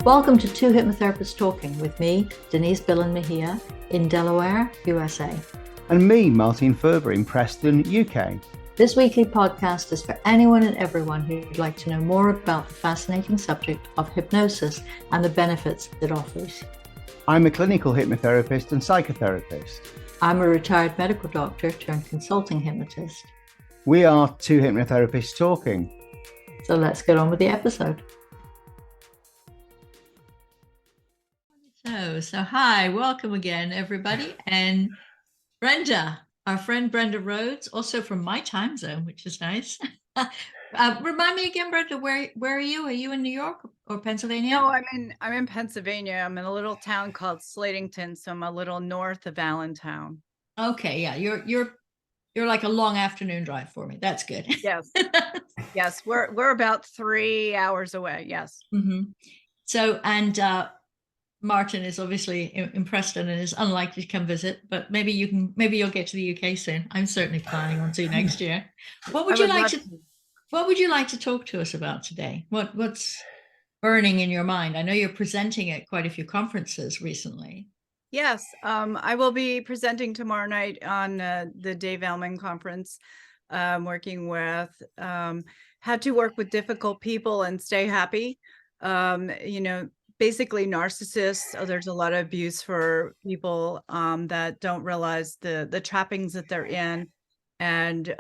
Welcome to Two Hypnotherapists Talking with me, Denise Billen-Mejia, in Delaware, USA. And me, Martin Furber, in Preston, UK. This weekly podcast is for anyone and everyone who'd like to know more about the fascinating subject of hypnosis and the benefits it offers. I'm a clinical hypnotherapist and psychotherapist. I'm a retired medical doctor turned consulting hypnotist. We are Two Hypnotherapists Talking. So let's get on with the episode. So hi, welcome again, everybody. And Brenda, our friend Brenda Rhodes, also from my time zone, which is nice. Remind me again, Brenda, where are you? Are you in New York or Pennsylvania? No, I'm in Pennsylvania. I'm in a little town called Slatington, so I'm a little north of Allentown. Okay, yeah, you're like a long afternoon drive for me. That's good. Yes, yes, we're about 3 hours away. Yes. Mm-hmm. So and Martin is obviously in Preston and is unlikely to come visit, but maybe you'll get to the UK soon. I'm certainly planning on to next year. What would you like to talk to us about today? What's burning in your mind? I know you're presenting at quite a few conferences recently. Yes, I will be presenting tomorrow night on the Dave Elman conference, working with how to work with difficult people and stay happy. Basically narcissists. There's a lot of abuse for people that don't realize the trappings that they're in. And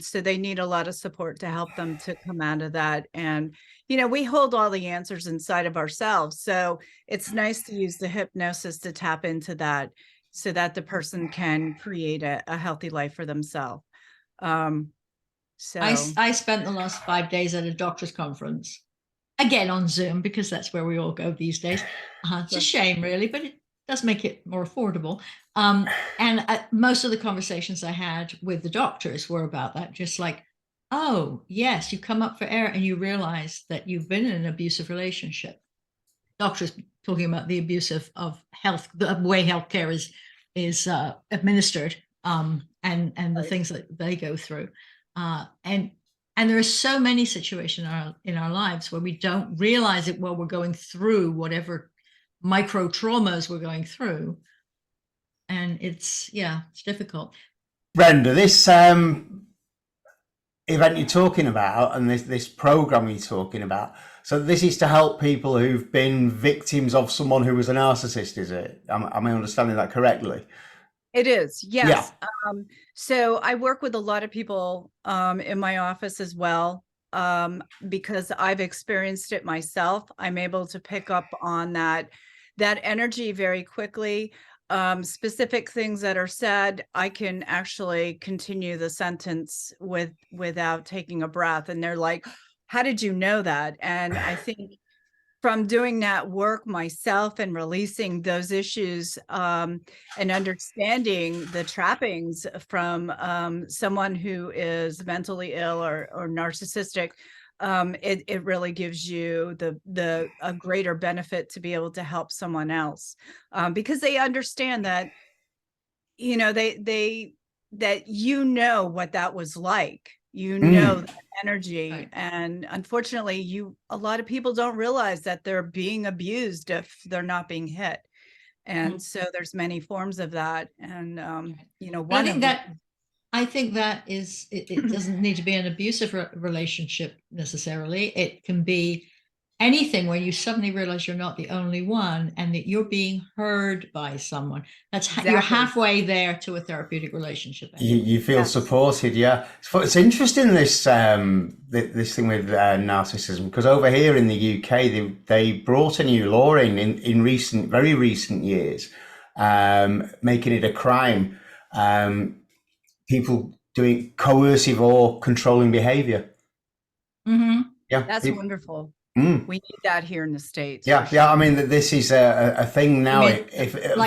so they need a lot of support to help them to come out of that. And, we hold all the answers inside of ourselves. So it's nice to use the hypnosis to tap into that so that the person can create a healthy life for themselves. I spent the last 5 days at a doctor's conference. Again, on Zoom, because that's where we all go these days. It's a shame, really, but it does make it more affordable. And most of the conversations I had with the doctors were about that, just like, oh, yes, you come up for air and you realize that you've been in an abusive relationship. Doctors talking about the abuse of health, the way healthcare is administered, and the things that they go through. And there are so many situations in our lives where we don't realize it while we're going through whatever micro traumas we're going through. And it's difficult. Brenda, this event you're talking about and this program you're talking about, so this is to help people who've been victims of someone who was a narcissist, is it? Am I understanding that correctly? It is, yes. Yeah. So I work with a lot of people in my office as well, because I've experienced it myself. I'm able to pick up on that energy very quickly. Specific things that are said, I can actually continue the sentence without taking a breath. And they're like, how did you know that? And I think from doing that work myself and releasing those issues and understanding the trappings from someone who is mentally ill or narcissistic, it really gives you a greater benefit to be able to help someone else, because they understand that, that what that was like. That energy. Right. And unfortunately, a lot of people don't realize that they're being abused if they're not being hit. And so there's many forms of that. And, I think that is, it doesn't need to be an abusive relationship necessarily. It can be anything where you suddenly realize you're not the only one and that you're being heard by someone. That's exactly. You're halfway there to a therapeutic relationship. You feel supported, yeah. It's interesting this this thing with narcissism, because over here in the UK they brought a new law in very recent years, making it a crime. People doing coercive or controlling behavior. Mm-hmm. Yeah, that's wonderful. We need that here in the States. Yeah, sure. yeah. I mean, this is a thing now.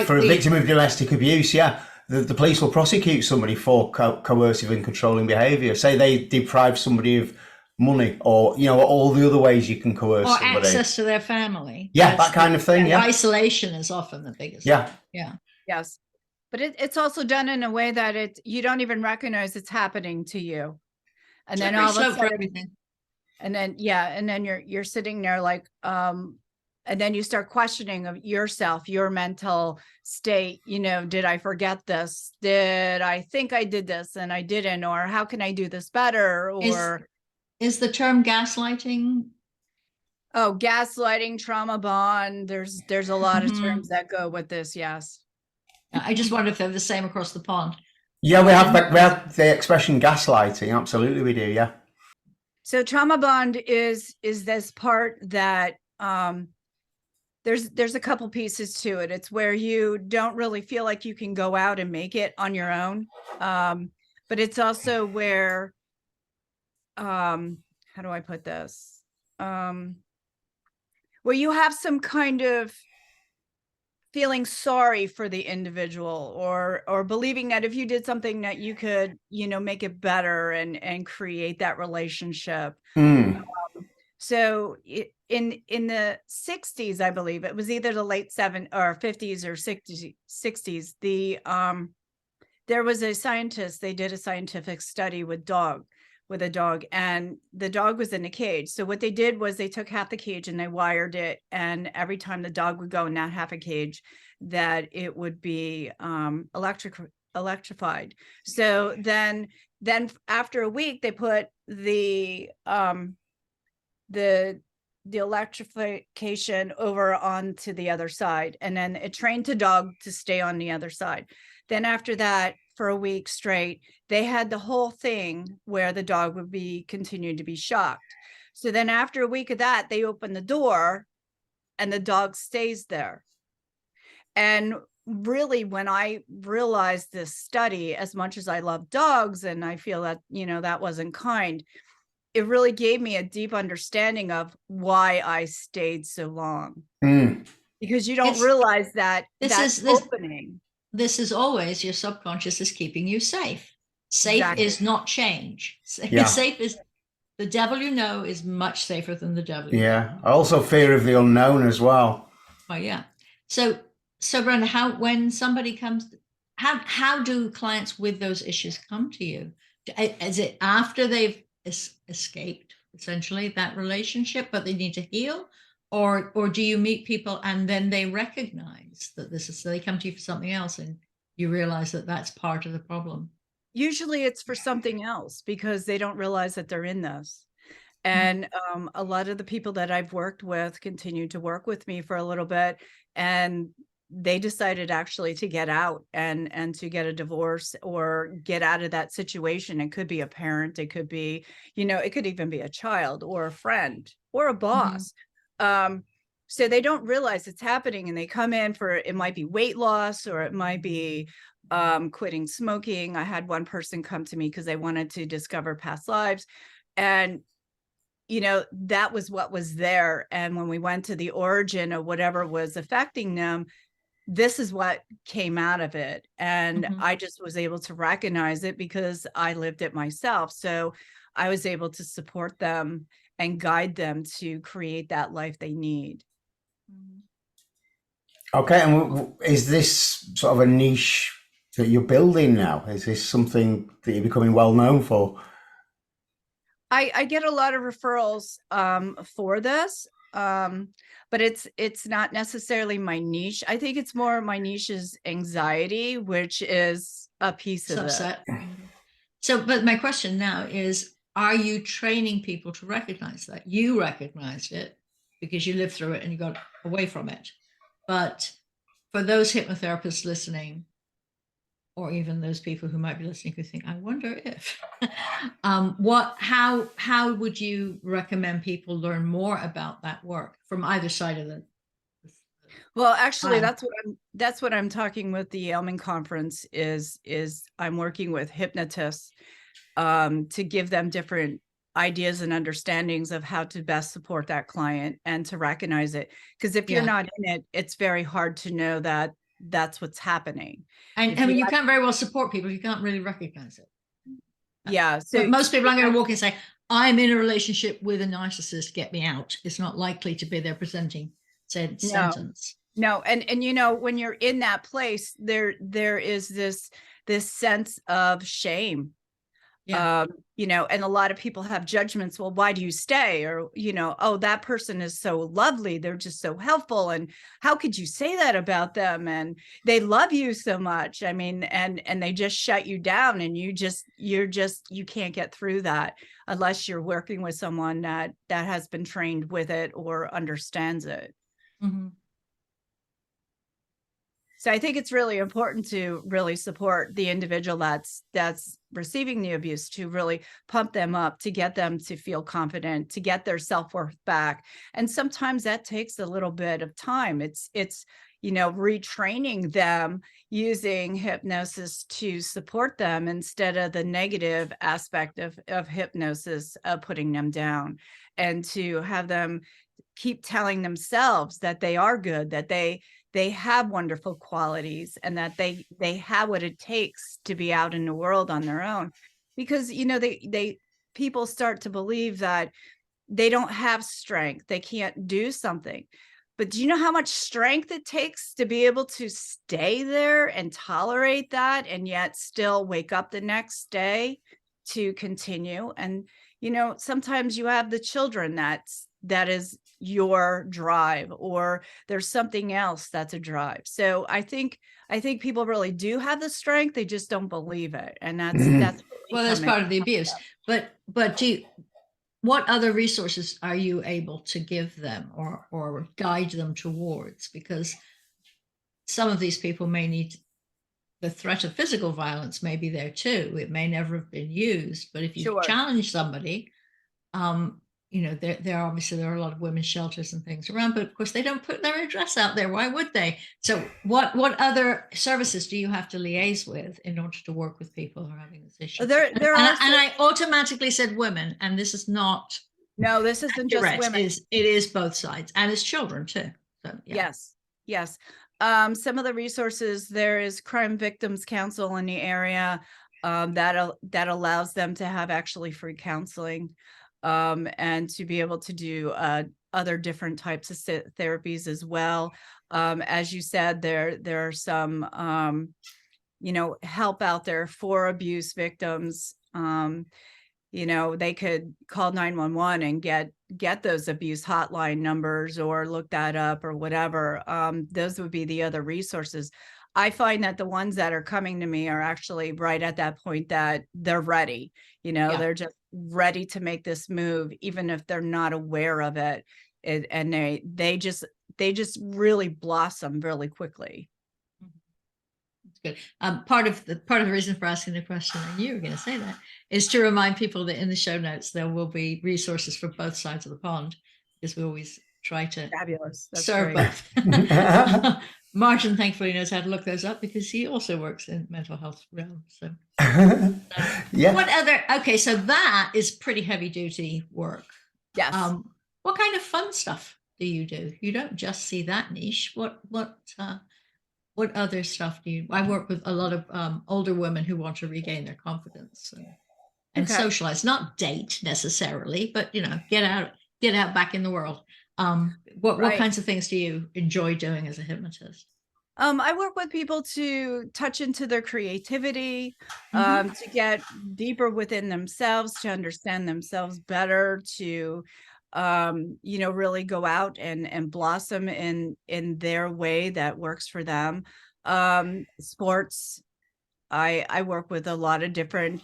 For a victim of domestic abuse, the police will prosecute somebody for coercive and controlling behaviour. Say they deprive somebody of money, or all the other ways you can coerce or somebody. Access to their family. Yeah, that kind of thing. Yeah, isolation is often the biggest. Yeah, yes. But it's also done in a way that you don't even recognize it's happening to you, and then all of a sudden, and then you're sitting there like, and then you start questioning of yourself, your mental state. Did I forget this? Did I think I did this and I didn't? Or how can I do this better? Or is the term gaslighting? Oh, gaslighting, trauma bond. There's a lot of terms that go with this. Yes. I just wonder if they're the same across the pond. Yeah, we have the expression gaslighting. Absolutely, we do. Yeah. So trauma bond is this part that there's a couple pieces to it. It's where you don't really feel like you can go out and make it on your own. But it's also where, how do I put this? Where you have some kind of feeling sorry for the individual, or believing that if you did something that you could, make it better and create that relationship. So in the 60s, I believe it was either the late 70s or 50s or 60s, there was a scientist, they did a scientific study with a dog, and the dog was in a cage. So what they did was they took half the cage and they wired it, and every time the dog would go in that half a cage, that it would be electrified. So then after a week, they put the electrification over onto the other side, and then it trained the dog to stay on the other side. Then after that, for a week straight, they had the whole thing where the dog would continue to be shocked. So then after a week of that, they open the door and the dog stays there. And really, when I realized this study, as much as I love dogs and I feel that, that wasn't kind, it really gave me a deep understanding of why I stayed so long. Because you don't realize that opening. This is always your subconscious is keeping you safe. Safe Exactly. is not change. Yeah. Safe is the devil is much safer than the devil. Yeah. Also fear of the unknown as well. Oh yeah. So Brenda, when somebody comes, how do clients with those issues come to you? Is it after they've escaped essentially that relationship, but they need to heal? Or do you meet people and then they recognize that they come to you for something else and you realize that that's part of the problem? Usually it's for something else because they don't realize that they're in this. And a lot of the people that I've worked with continue to work with me for a little bit, and they decided actually to get out and to get a divorce or get out of that situation. It could be a parent, it could be, it could even be a child or a friend or a boss. So they don't realize it's happening, and they come in for, it might be weight loss, or it might be quitting smoking. I had one person come to me because they wanted to discover past lives, and that was what was there. And when we went to the origin of whatever was affecting them, this is what came out of it. And I just was able to recognize it because I lived it myself. So I was able to support them and guide them to create that life they need. Okay. And is this sort of a niche that you're building now? Is this something that you're becoming well known for? I get a lot of referrals for this, but it's not necessarily my niche. I think it's more my niche is anxiety, which is a piece of it. So, but my question now is, are you training people to recognize that? You recognized it because you lived through it and you got away from it. But for those hypnotherapists listening, or even those people who might be listening who think, I wonder if, how would you recommend people learn more about that work from either side of the? Well, actually, that's what I'm talking with the Elman conference is I'm working with hypnotists to give them different ideas and understandings of how to best support that client and to recognize it. Because if you're not in it, it's very hard to know that that's what's happening. And I mean, you can't very well support people if you can't really recognize it. Yeah. So but most people aren't going to walk in and say, I'm in a relationship with a narcissist, get me out. It's not likely to be their presenting sentence. No. And when you're in that place, there is this sense of shame. Yeah. You know, and a lot of people have judgments. Well, why do you stay? Or, you know, oh, that person is so lovely. They're just so helpful. And how could you say that about them? And they love you so much. I mean, and they just shut you down, and you can't get through that unless you're working with someone that has been trained with it or understands it. Mm-hmm. So I think it's really important to really support the individual that's receiving the abuse, to really pump them up, to get them to feel confident, to get their self-worth back. And sometimes that takes a little bit of time. It's you know, retraining them using hypnosis to support them instead of the negative aspect of hypnosis, putting them down, and to have them keep telling themselves that they are good, that they have wonderful qualities, and that they have what it takes to be out in the world on their own. Because, you know, people start to believe that they don't have strength, they can't do something. But do you know how much strength it takes to be able to stay there and tolerate that, and yet still wake up the next day to continue? And, you know, sometimes you have the children that is your drive, or there's something else that's a drive. So I think people really do have the strength, they just don't believe it. And that's well, that's part of the abuse. But what other resources are you able to give them or guide them towards? Because some of these people may need, the threat of physical violence may be there too. It may never have been used, but if you Sure. challenge somebody, you know, there are a lot of women's shelters and things around, but of course they don't put their address out there. Why would they? So what other services do you have to liaise with in order to work with people who are having this issue? And I automatically said women, and this is not. No, this isn't just Correct. women. It is both sides, and it's children too. So yeah. Yes. Some of the resources, there is Crime Victims Council in the area, that allows them to have actually free counseling, and to be able to do other different types of therapies as well. As you said, there are some you know, help out there for abuse victims. You know, they could call 911 and get those abuse hotline numbers, or look that up, or whatever. Those would be the other resources. I find that the ones that are coming to me are actually right at that point that they're ready. You know, Yeah. they're just ready to make this move, even if they're not aware of it. And they just really blossom really quickly. That's good. Part of the reason for asking the question, and you were going to say that, is to remind people that in the show notes there will be resources for both sides of the pond, because we always try to Fabulous. That's serve great. both. Martin thankfully knows how to look those up, because he also works in mental health realm. So Yeah. what other? Okay, so that is pretty heavy duty work. Yes. What kind of fun stuff do you do? You don't just see that niche. What other stuff do you? I work with a lot of older women who want to regain their confidence and Okay. socialize, not date necessarily, but, you know, get out back in the world. What Right. kinds of things do you enjoy doing as a hypnotist? I work with people to touch into their creativity, Mhm. to get deeper within themselves, to understand themselves better, to you know, really go out and blossom in their way that works for them. Sports. I work with a lot of different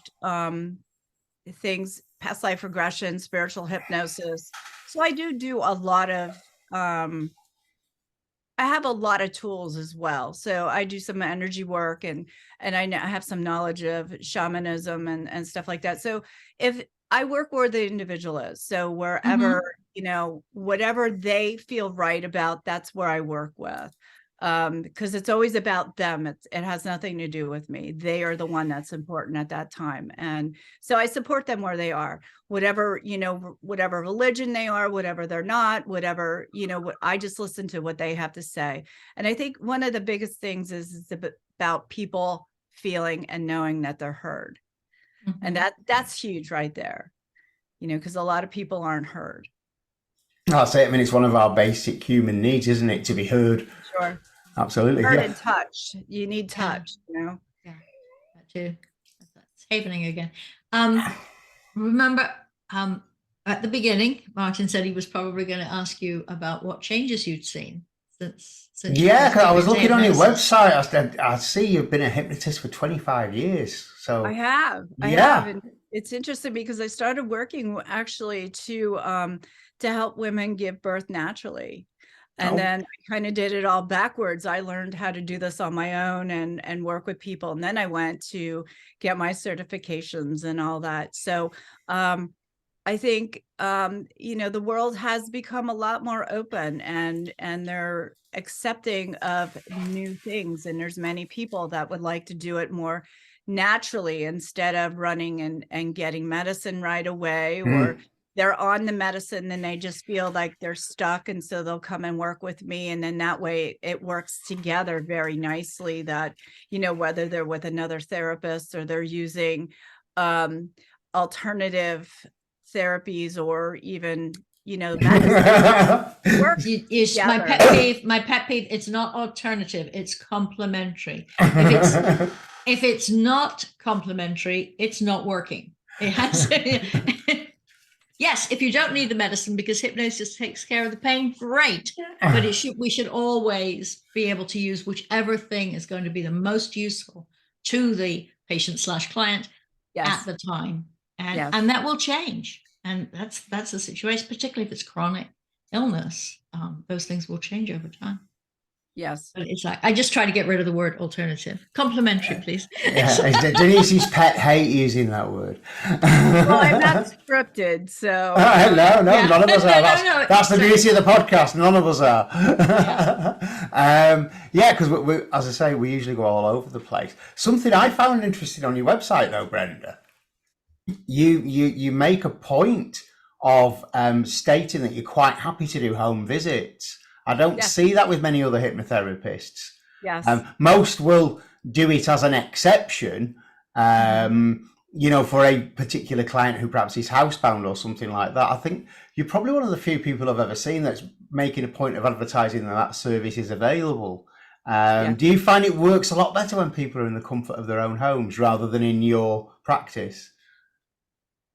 things, past life regression, spiritual hypnosis. So I do a lot of I have a lot of tools as well. So I do some energy work, and I have some knowledge of shamanism and stuff like that. So if I work where the individual is, so wherever, you know, whatever they feel right about, that's where I work with. Because it's always about them. It has nothing to do with me. They are the one that's important at that time. And so I support them where they are, whatever, you know, whatever religion they are, whatever they're not, whatever, you know, what I just listen to what they have to say. And I think one of the biggest things is about people feeling and knowing that they're heard. And that's huge right there, you know, because a lot of people aren't heard. I'll say, I mean, it's one of our basic human needs, isn't it, to be heard? Sure. Absolutely. Heard Yeah. and touch. You need touch, you know? Yeah, that too. That's havening again. Remember, at the beginning, Martin said he was probably going to ask you about what changes you'd seen since you Yeah, first 'cause I moved was into looking on your hypnosis. website. I see you've been a hypnotist for 25 years. I So, have, yeah. and it's interesting because I started working actually to help women give birth naturally. And Oh, then I kind of did it all backwards. I learned how to do this on my own and work with people. And then I went to get my certifications and all that. So I think the world has become a lot more open and they're accepting of new things. And there's many people that would like to do it more naturally instead of running and getting medicine right away, or they're on the medicine and they just feel like they're stuck, and so they'll come and work with me, and then that way it works together very nicely, that whether they're with another therapist or they're using alternative therapies or even medicine works My together. pet peeve, it's not alternative, it's complementary. If it's not complementary, it's not working. It has yes, if you don't need the medicine because hypnosis takes care of the pain, great. But we should always be able to use whichever thing is going to be the most useful to the patient/client at the time. And that will change. And that's the situation, particularly if it's chronic illness. Those things will change over time. Yes. But it's like, I just try to get rid of the word alternative. Complementary, please. Yeah, Denise's pet hate using that word. Well, I'm not scripted, so No, Yeah. none of us are. No, That's the beauty of the podcast. None of us are. Yeah. Because as I say, we usually go all over the place. Something I found interesting on your website, though, Brenda, you make a point of stating that you're quite happy to do home visits. I don't Yes. see that with many other hypnotherapists. yes. Most will do it as an exception, for a particular client who perhaps is housebound or something like that. I think you're probably one of the few people I've ever seen that's making a point of advertising that service is available. Do you find it works a lot better when people are in the comfort of their own homes rather than in your practice?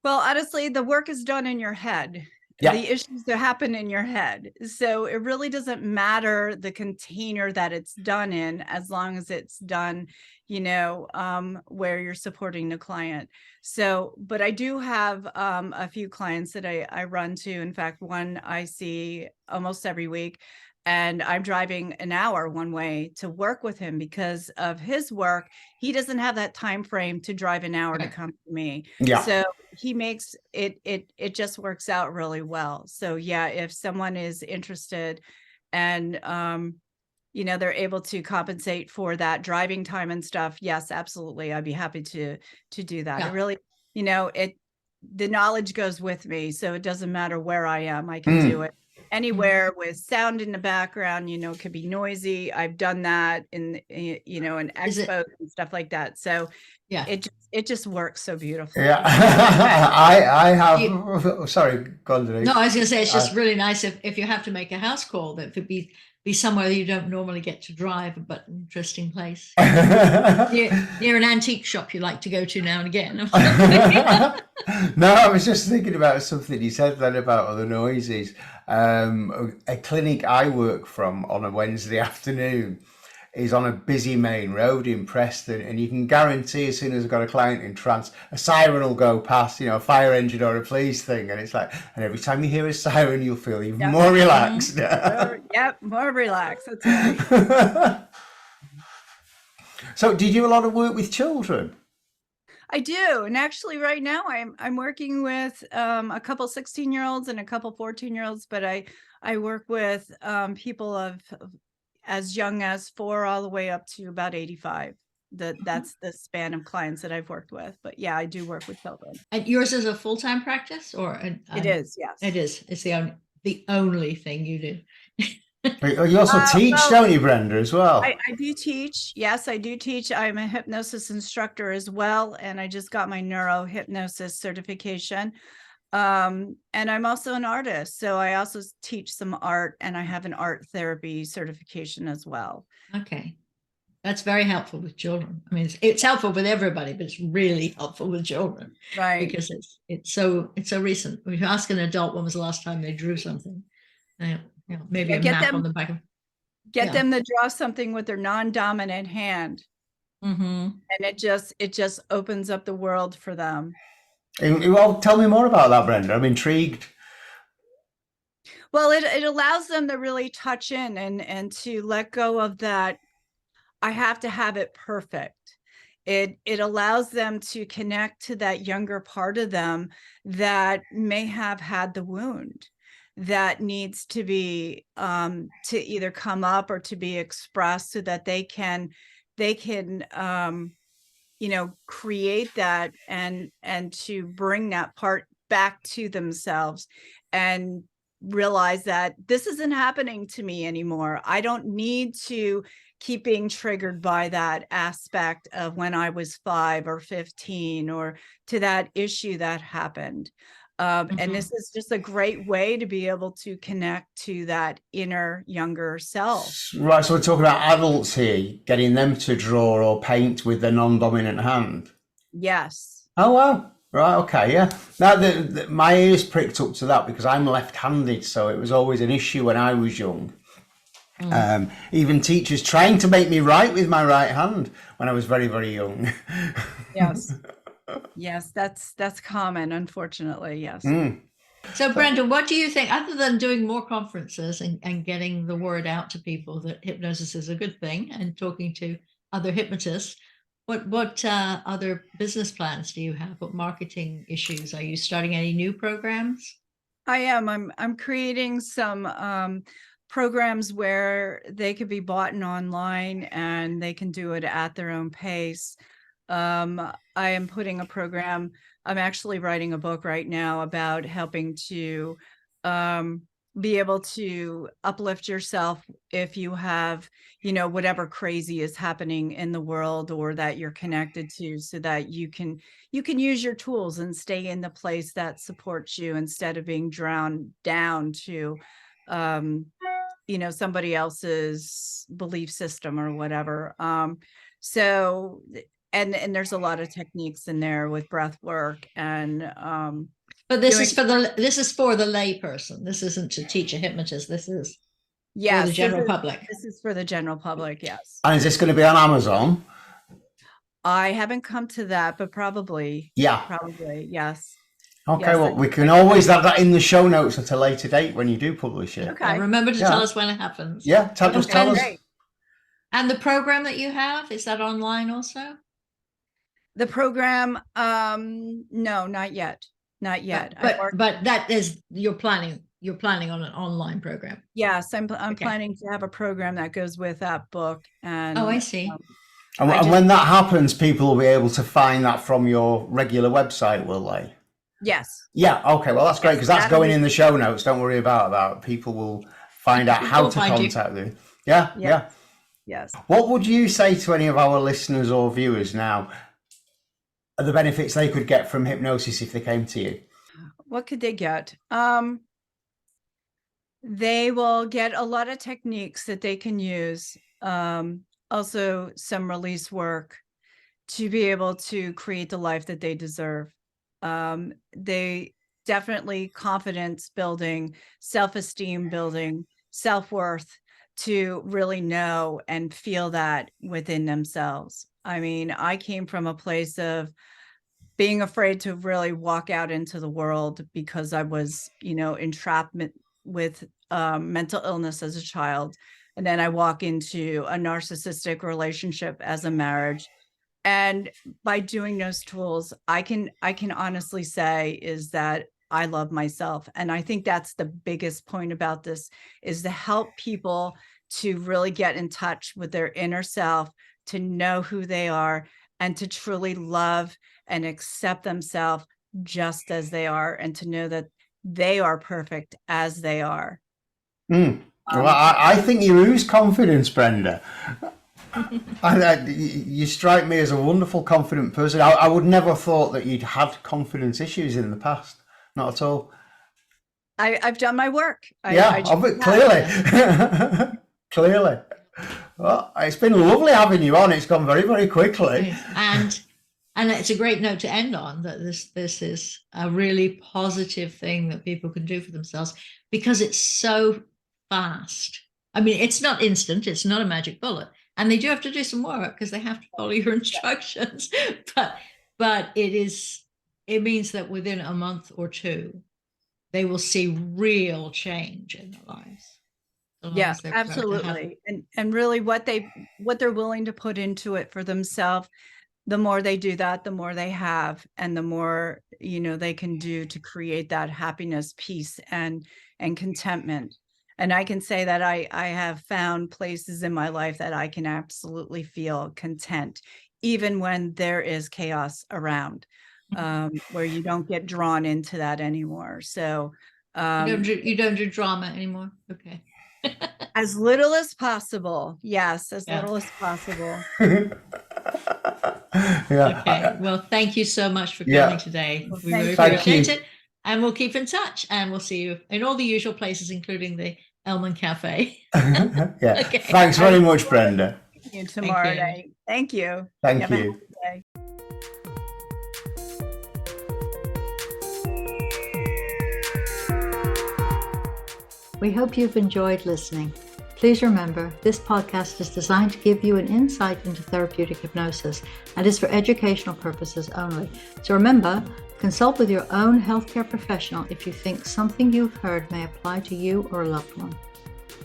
Well, honestly, the work is done in your head. Yeah. The issues that happen in your head. So it really doesn't matter the container that it's done in, as long as it's done, where you're supporting the client. So, but I do have a few clients that I run to. In fact, one I see almost every week. And I'm driving an hour one way to work with him because of his work. He doesn't have that time frame to drive an hour to come to me. Yeah. So he makes it just works out really well. So yeah, if someone is interested and they're able to compensate for that driving time and stuff, yes, absolutely, I'd be happy to do that. Yeah. It really, the knowledge goes with me, so it doesn't matter where I am, I can do it anywhere with sound in the background. It could be noisy. I've done that in expos and stuff like that. So Yeah. it just works so beautifully. Yeah. I have sorry, go on, Denise. No, I was going to say, it's just really nice if you have to make a house call, that could be somewhere you don't normally get to drive, but an interesting place. near an antique shop you like to go to now and again. No, I was just thinking about something you said then about other noises. A clinic I work from on a Wednesday afternoon is on a busy main road in Preston, and you can guarantee as soon as I've got a client in trance, a siren will go past, a fire engine or a police thing, and it's like, and every time you hear a siren, you'll feel even more relaxed. More relaxed. That's right. So, did you do a lot of work with children? I do, and actually, right now I'm working with a couple 16-year-olds and a couple 14-year-olds, but I work with people of as young as 4 all the way up to about 85. That's the span of clients that I've worked with. But yeah, I do work with children. And yours is a full-time practice, or it is? Yes, it is. It's the only thing you do. But you also teach, don't you, Brenda, as well? I do teach. Yes, I do teach. I'm a hypnosis instructor as well, and I just got my neuro hypnosis certification. And I'm also an artist, so I also teach some art, and I have an art therapy certification as well. Okay. That's very helpful with children. I mean, it's helpful with everybody, but it's really helpful with children, Right. because it's so recent. If you ask an adult when was the last time they drew something, maybe Yeah, a get map them- on the back of. Get Yeah. them to draw something with their non-dominant hand, Mm-hmm. and it just opens up the world for them. Well, tell me more about that, Brenda. I'm intrigued. Well, it allows them to really touch in and to let go of that, I have to have it perfect. It allows them to connect to that younger part of them that may have had the wound, that needs to be to either come up or to be expressed, so that they can create that and to bring that part back to themselves and realize that this isn't happening to me anymore. I don't need to keep being triggered by that aspect of when I was 5 or 15, or to that issue that happened. And this is just a great way to be able to connect to that inner younger self. Right, so we're talking about adults here, getting them to draw or paint with their non-dominant hand. Yes. Oh, wow. Right, okay, yeah. Now, my ears pricked up to that because I'm left-handed, so it was always an issue when I was young. Even teachers trying to make me write with my right hand when I was very, very young. Yes. Yes, that's common, unfortunately. Yes. So, Brenda, what do you think, other than doing more conferences and getting the word out to people that hypnosis is a good thing, and talking to other hypnotists, what other business plans do you have? What marketing issues? Are you starting any new programs? I am. I'm creating some programs where they could be bought online and they can do it at their own pace. I am putting a program. I'm actually writing a book right now about helping to be able to uplift yourself if you have, whatever crazy is happening in the world or that you're connected to, so that you can use your tools and stay in the place that supports you, instead of being drowned down to somebody else's belief system or whatever. So and there's a lot of techniques in there with breath work and But this is for the lay person. This isn't to teach a hypnotist. This is for the general public. This is for the general public, yes. And is this going to be on Amazon? I haven't come to that, but probably. Yeah. Probably, yes. Okay, Yes, well, we can always have that in the show notes at a later date when you do publish it. Okay. And remember to tell us when it happens. Yeah, just tell us. Great. And the program that you have, is that online also? The program, no, not yet. Not yet. But that is, you're planning on an online program. Yes, I'm planning to have a program that goes with that book. And I see. And when that happens, people will be able to find that from your regular website, will they? Yes. Yeah, okay, well, that's great, because that's going in the show notes. Don't worry about that. People will find out how to contact you. Yeah. Yes. What would you say to any of our listeners or viewers now, are the benefits they could get from hypnosis if they came to you? What could they get? They will get a lot of techniques that they can use. Also some release work to be able to create the life that they deserve. They definitely confidence building, self-esteem building, self-worth, to really know and feel that within themselves. I mean, I came from a place of being afraid to really walk out into the world because I was, entrapment with mental illness as a child. And then I walk into a narcissistic relationship as a marriage. And by doing those tools, I can honestly say is that I love myself. And I think that's the biggest point about this, is to help people to really get in touch with their inner self, to know who they are, and to truly love and accept themselves just as they are, and to know that they are perfect as they are. Well, I think you ooze confidence, Brenda. You strike me as a wonderful, confident person. I would never thought that you'd had confidence issues in the past. Not at all. I've done my work. Clearly. Clearly. Well, it's been lovely having you on. It's gone very, very quickly. And it's a great note to end on, that this is a really positive thing that people can do for themselves, because it's so fast. I mean, it's not instant, it's not a magic bullet. And they do have to do some work because they have to follow your instructions. But it means that within a month or two, they will see real change in their lives. Yeah, absolutely. And really what they're willing to put into it for themselves, the more they do that, the more they have, and the more, they can do to create that happiness, peace, and contentment. And I can say that I have found places in my life that I can absolutely feel content, even when there is chaos around, where you don't get drawn into that anymore. So you don't do drama anymore. Okay. As little as possible. Yes, as little as possible. Yeah. Okay. Well, thank you so much for coming today. We really appreciate it. And we'll keep in touch, and we'll see you in all the usual places, including the Elman Cafe. Yeah. Okay. Thanks very much, Brenda. See you tomorrow night. Thank you. Thank you. We hope you've enjoyed listening. Please remember, this podcast is designed to give you an insight into therapeutic hypnosis and is for educational purposes only. So remember, consult with your own healthcare professional if you think something you've heard may apply to you or a loved one.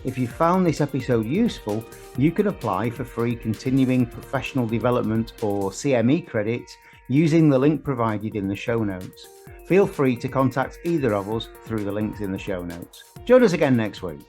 If you found this episode useful, you can apply for free continuing professional development or CME credits using the link provided in the show notes. Feel free to contact either of us through the links in the show notes. Join us again next week.